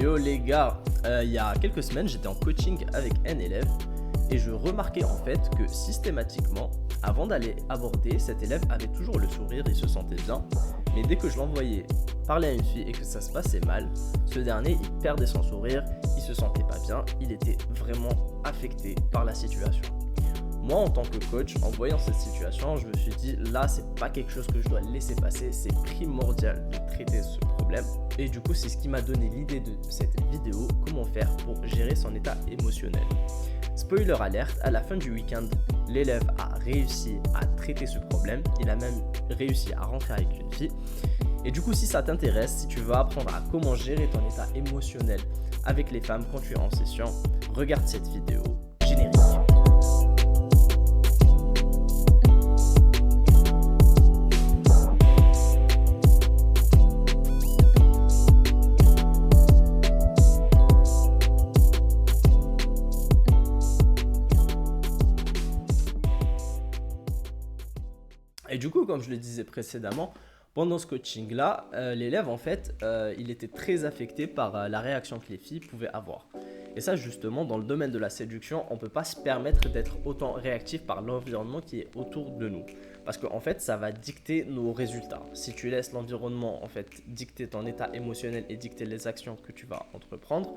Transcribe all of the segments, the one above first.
Yo les gars, il y a quelques semaines j'étais en coaching avec un élève et je remarquais en fait que systématiquement, avant d'aller aborder, cet élève avait toujours le sourire, il se sentait bien, mais dès que je l'envoyais parler à une fille et que ça se passait mal, ce dernier il perdait son sourire, il se sentait pas bien, il était vraiment affecté par la situation. Moi, en tant que coach, en voyant cette situation, je me suis dit, là, c'est pas quelque chose que je dois laisser passer, c'est primordial de traiter ce problème. Et du coup, c'est ce qui m'a donné l'idée de cette vidéo, comment faire pour gérer son état émotionnel. Spoiler alerte, à la fin du week-end, l'élève a réussi à traiter ce problème, il a même réussi à rentrer avec une fille. Et du coup, si ça t'intéresse, si tu veux apprendre à comment gérer ton état émotionnel avec les femmes quand tu es en session, regarde cette vidéo générique. Et du coup, comme je le disais précédemment, pendant ce coaching-là, l'élève, en fait, il était très affecté par la réaction que les filles pouvaient avoir. Et ça, justement, dans le domaine de la séduction, on ne peut pas se permettre d'être autant réactif par l'environnement qui est autour de nous. Parce qu'en fait, ça va dicter nos résultats. Si tu laisses l'environnement, en fait, dicter ton état émotionnel et dicter les actions que tu vas entreprendre,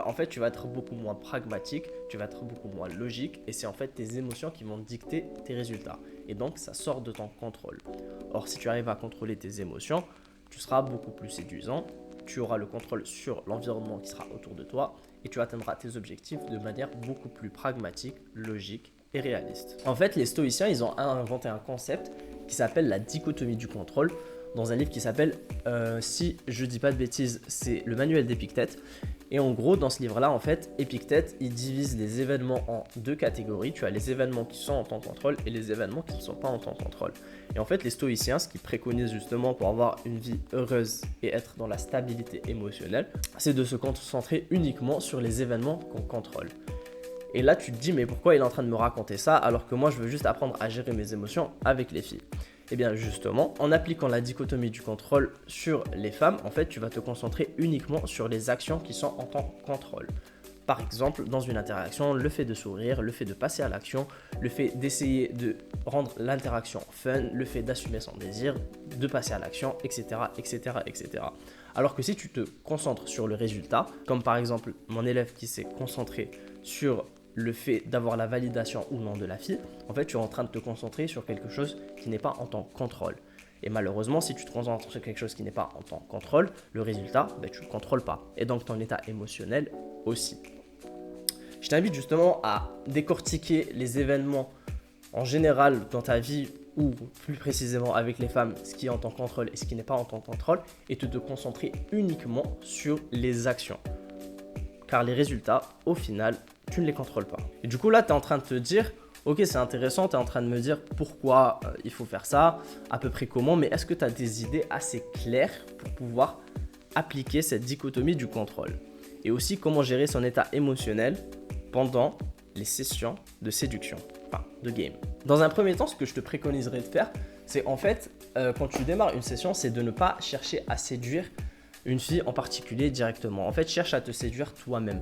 en fait, tu vas être beaucoup moins pragmatique, tu vas être beaucoup moins logique et c'est en fait tes émotions qui vont dicter tes résultats. Et donc, ça sort de ton contrôle. Or, si tu arrives à contrôler tes émotions, tu seras beaucoup plus séduisant, tu auras le contrôle sur l'environnement qui sera autour de toi et tu atteindras tes objectifs de manière beaucoup plus pragmatique, logique et réaliste. En fait, les stoïciens, ils ont inventé un concept qui s'appelle la dichotomie du contrôle dans un livre qui s'appelle, si je dis pas de bêtises, c'est le manuel d'Épictète. Et en gros, dans ce livre-là, en fait, Épictète, il divise les événements en deux catégories. Tu as les événements qui sont en ton contrôle et les événements qui ne sont pas en ton contrôle. Et en fait, les stoïciens, ce qu'ils préconisent justement pour avoir une vie heureuse et être dans la stabilité émotionnelle, c'est de se concentrer uniquement sur les événements qu'on contrôle. Et là, tu te dis, mais pourquoi il est en train de me raconter ça alors que moi, je veux juste apprendre à gérer mes émotions avec les filles? Eh bien justement, en appliquant la dichotomie du contrôle sur les femmes, en fait, tu vas te concentrer uniquement sur les actions qui sont en ton contrôle. Par exemple, dans une interaction, le fait de sourire, le fait de passer à l'action, le fait d'essayer de rendre l'interaction fun, le fait d'assumer son désir, de passer à l'action, etc., etc., etc. Alors que si tu te concentres sur le résultat, comme par exemple mon élève qui s'est concentré sur le fait d'avoir la validation ou non de la fille, en fait, tu es en train de te concentrer sur quelque chose qui n'est pas en ton contrôle. Et malheureusement, si tu te concentres sur quelque chose qui n'est pas en ton contrôle, le résultat, tu ne le contrôles pas. Et donc, ton état émotionnel aussi. Je t'invite justement à décortiquer les événements en général dans ta vie ou plus précisément avec les femmes, ce qui est en ton contrôle et ce qui n'est pas en ton contrôle, et te concentrer uniquement sur les actions. Car les résultats, au final, tu ne les contrôles pas. Et du coup, là, tu es en train de te dire, ok, c'est intéressant, tu es en train de me dire pourquoi il faut faire ça, à peu près comment, mais est-ce que tu as des idées assez claires pour pouvoir appliquer cette dichotomie du contrôle? Et aussi, comment gérer son état émotionnel pendant les sessions de séduction, enfin, de game. Dans un premier temps, ce que je te préconiserais de faire, c'est en fait, quand tu démarres une session, c'est de ne pas chercher à séduire une fille en particulier directement. En fait, cherche à te séduire toi-même.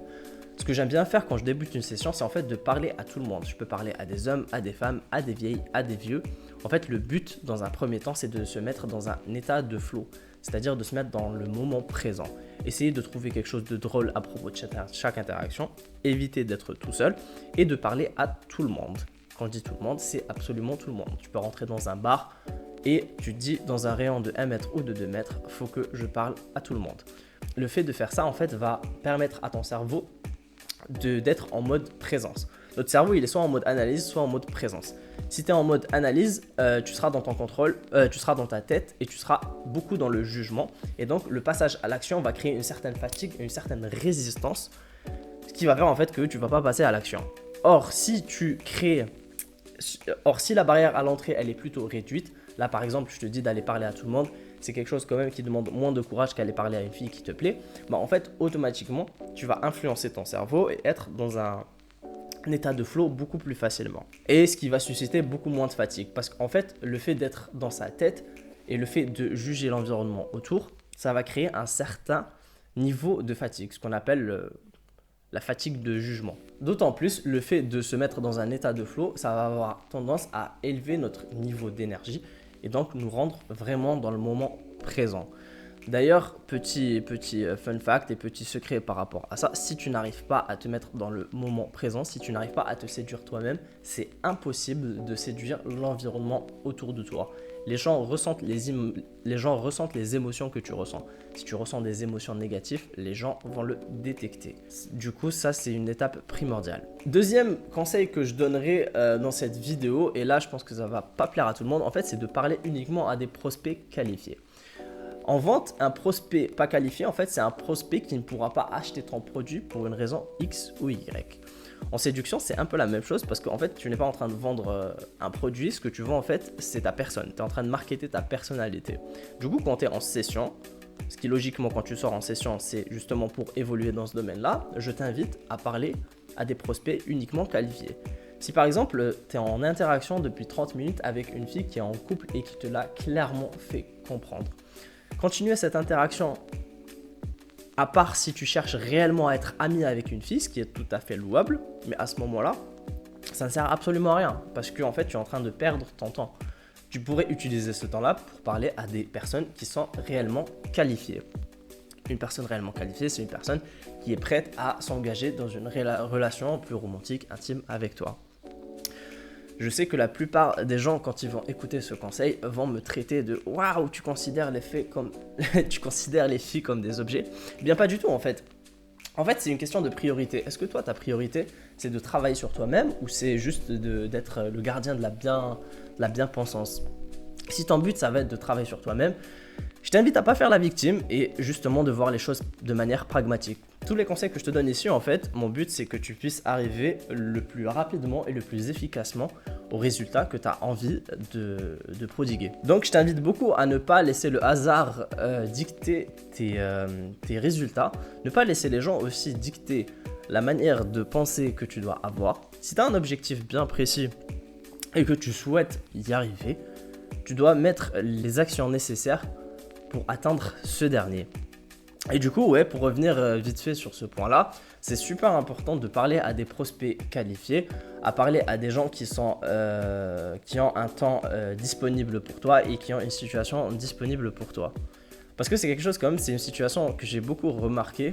Ce que j'aime bien faire quand je débute une session, c'est en fait de parler à tout le monde. Je peux parler à des hommes, à des femmes, à des vieilles, à des vieux. En fait, le but, dans un premier temps, c'est de se mettre dans un état de flow, c'est-à-dire de se mettre dans le moment présent. Essayer de trouver quelque chose de drôle à propos de chaque interaction, éviter d'être tout seul et de parler à tout le monde. Quand je dis tout le monde, c'est absolument tout le monde. Tu peux rentrer dans un bar et tu te dis dans un rayon de 1 mètre ou de 2 mètres, il faut que je parle à tout le monde. Le fait de faire ça, en fait, va permettre à ton cerveau d'être en mode présence. Notre cerveau, il est soit en mode analyse, soit en mode présence. Si tu es en mode analyse, tu seras dans ton contrôle, tu seras dans ta tête et tu seras beaucoup dans le jugement. Et donc, le passage à l'action va créer une certaine fatigue, une certaine résistance, ce qui va faire en fait que tu ne vas pas passer à l'action. Or, si la barrière à l'entrée, elle est plutôt réduite, là par exemple, je te dis d'aller parler à tout le monde, c'est quelque chose quand même qui demande moins de courage qu'aller parler à une fille qui te plaît, en fait, automatiquement, tu vas influencer ton cerveau et être dans un état de flow beaucoup plus facilement. Et ce qui va susciter beaucoup moins de fatigue. Parce qu'en fait, le fait d'être dans sa tête et le fait de juger l'environnement autour, ça va créer un certain niveau de fatigue, ce qu'on appelle la fatigue de jugement. D'autant plus, le fait de se mettre dans un état de flow, ça va avoir tendance à élever notre niveau d'énergie et donc nous rendre vraiment dans le moment présent. D'ailleurs, petit fun fact et petit secret par rapport à ça, si tu n'arrives pas à te mettre dans le moment présent, si tu n'arrives pas à te séduire toi-même, c'est impossible de séduire l'environnement autour de toi. Les gens ressentent les émotions que tu ressens. Si tu ressens des émotions négatives, les gens vont le détecter. Du coup, ça, c'est une étape primordiale. Deuxième conseil que je donnerai dans cette vidéo, et là, je pense que ça va pas plaire à tout le monde, en fait, c'est de parler uniquement à des prospects qualifiés. En vente, un prospect pas qualifié, en fait, c'est un prospect qui ne pourra pas acheter ton produit pour une raison X ou Y. En séduction, c'est un peu la même chose parce qu'en fait, tu n'es pas en train de vendre un produit. Ce que tu vends, en fait, c'est ta personne. Tu es en train de marketer ta personnalité. Du coup, quand tu es en session, ce qui logiquement, quand tu sors en session, c'est justement pour évoluer dans ce domaine-là, je t'invite à parler à des prospects uniquement qualifiés. Si par exemple, tu es en interaction depuis 30 minutes avec une fille qui est en couple et qui te l'a clairement fait comprendre, continuer cette interaction, à part si tu cherches réellement à être ami avec une fille, ce qui est tout à fait louable, mais à ce moment-là, ça ne sert absolument à rien parce qu'en fait, tu es en train de perdre ton temps. Tu pourrais utiliser ce temps-là pour parler à des personnes qui sont réellement qualifiées. Une personne réellement qualifiée, c'est une personne qui est prête à s'engager dans une relation plus romantique, intime avec toi. Je sais que la plupart des gens, quand ils vont écouter ce conseil, vont me traiter de « Waouh, tu considères les filles comme des objets ?» Bien pas du tout en fait. En fait, c'est une question de priorité. Est-ce que toi, ta priorité, c'est de travailler sur toi-même ou c'est juste d'être le gardien de la bien-pensance? Si ton but, ça va être de travailler sur toi-même, je t'invite à pas faire la victime et justement de voir les choses de manière pragmatique. Tous les conseils que je te donne ici, en fait, mon but, c'est que tu puisses arriver le plus rapidement et le plus efficacement au résultat que tu as envie de prodiguer. Donc, je t'invite beaucoup à ne pas laisser le hasard dicter tes résultats, ne pas laisser les gens aussi dicter la manière de penser que tu dois avoir. Si tu as un objectif bien précis et que tu souhaites y arriver, tu dois mettre les actions nécessaires pour atteindre ce dernier. Et du coup, ouais, pour revenir vite fait sur ce point-là, c'est super important de parler à des prospects qualifiés, à parler à des gens qui ont un temps disponible pour toi et qui ont une situation disponible pour toi. Parce que c'est quelque chose comme, c'est une situation que j'ai beaucoup remarqué.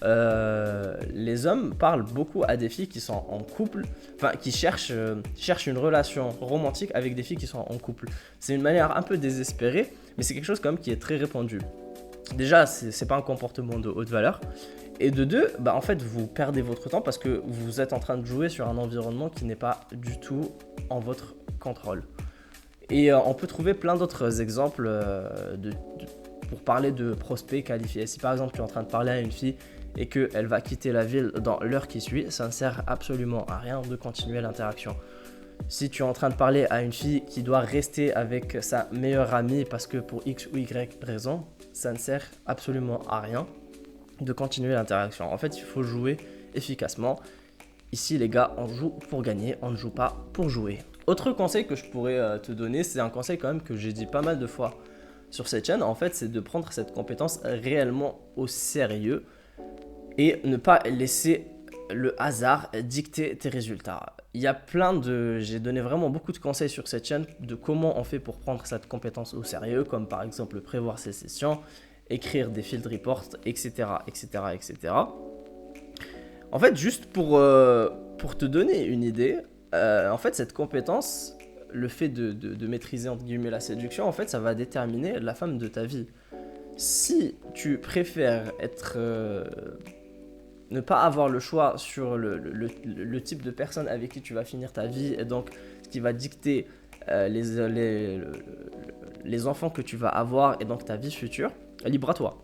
Les hommes parlent beaucoup à des filles qui sont en couple, enfin qui cherchent une relation romantique avec des filles qui sont en couple. C'est une manière un peu désespérée, mais c'est quelque chose comme qui est très répandu. Déjà, c'est pas un comportement de haute valeur. Et de deux, en fait, vous perdez votre temps parce que vous êtes en train de jouer sur un environnement qui n'est pas du tout en votre contrôle. Et on peut trouver plein d'autres exemples pour parler de prospects qualifiés. Si par exemple, tu es en train de parler à une fille et qu'elle va quitter la ville dans l'heure qui suit, ça ne sert absolument à rien de continuer l'interaction. Si tu es en train de parler à une fille qui doit rester avec sa meilleure amie parce que pour X ou Y raison, ça ne sert absolument à rien de continuer l'interaction. En fait, il faut jouer efficacement. Ici, les gars, on joue pour gagner, on ne joue pas pour jouer. Autre conseil que je pourrais te donner, c'est un conseil quand même que j'ai dit pas mal de fois sur cette chaîne. En fait, c'est de prendre cette compétence réellement au sérieux et ne pas laisser le hasard dicter tes résultats. Il y a j'ai donné vraiment beaucoup de conseils sur cette chaîne de comment on fait pour prendre cette compétence au sérieux, comme par exemple prévoir ses sessions, écrire des field reports, etc., etc., etc. En fait, juste pour te donner une idée, en fait, cette compétence, le fait de maîtriser entre guillemets la séduction, en fait, ça va déterminer la femme de ta vie. Si tu préfères ne pas avoir le choix sur le type de personne avec qui tu vas finir ta vie, et donc ce qui va dicter les enfants que tu vas avoir et donc ta vie future, libre à toi.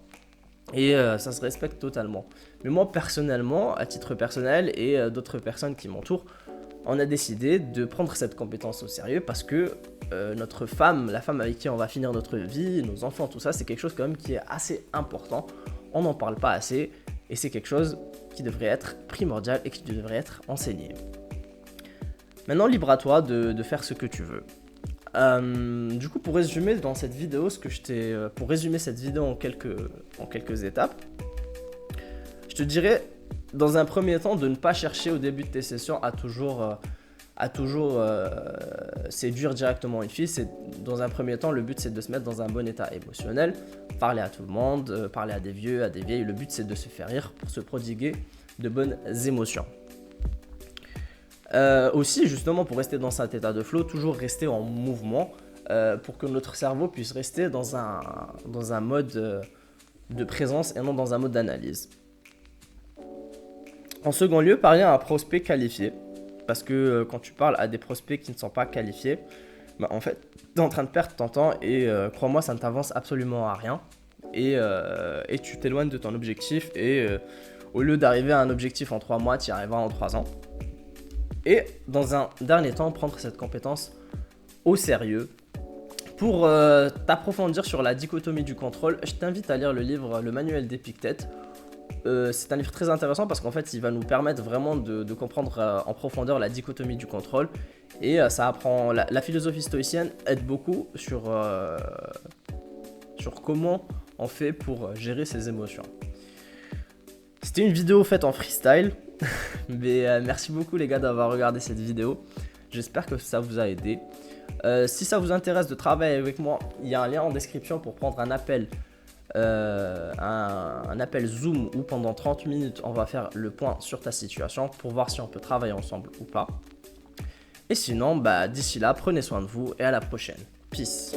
Et ça se respecte totalement. Mais moi personnellement, à titre personnel et d'autres personnes qui m'entourent, on a décidé de prendre cette compétence au sérieux parce que notre femme, la femme avec qui on va finir notre vie, nos enfants, tout ça, c'est quelque chose quand même qui est assez important. On n'en parle pas assez et c'est quelque chose qui devrait être primordial et qui devrait être enseigné. Maintenant, libre à toi de faire ce que tu veux. Du coup, pour résumer dans cette vidéo, pour résumer cette vidéo en quelques étapes, Je te dirais, dans un premier temps, de ne pas chercher au début de tes sessions à toujours séduire directement une fille. Dans un premier temps, le but c'est de se mettre dans un bon état émotionnel, parler à tout le monde, parler à des vieux, à des vieilles. Le but c'est de se faire rire pour se prodiguer de bonnes émotions. Aussi, justement, pour rester dans cet état de flow, toujours rester en mouvement pour que notre cerveau puisse rester dans un mode de présence et non dans un mode d'analyse. En second lieu, parler à un prospect qualifié. Parce que quand tu parles à des prospects qui ne sont pas qualifiés, bah, en fait, tu es en train de perdre ton temps et crois-moi, ça ne t'avance absolument à rien. Et tu t'éloignes de ton objectif et au lieu d'arriver à un objectif en 3 mois, tu y arriveras en 3 ans. Et dans un dernier temps, prendre cette compétence au sérieux. Pour t'approfondir sur la dichotomie du contrôle, je t'invite à lire le livre Le Manuel d'Épictète. C'est un livre très intéressant parce qu'en fait il va nous permettre vraiment de comprendre en profondeur la dichotomie du contrôle et ça apprend la philosophie stoïcienne aide beaucoup sur comment on fait pour gérer ses émotions. C'était une vidéo faite en freestyle mais merci beaucoup les gars d'avoir regardé cette vidéo, j'espère que ça vous a aidé. Si ça vous intéresse de travailler avec moi, il y a un lien en description pour prendre un appel un appel Zoom où pendant 30 minutes on va faire le point sur ta situation pour voir si on peut travailler ensemble ou pas. Et sinon, d'ici là, prenez soin de vous et à la prochaine. Peace.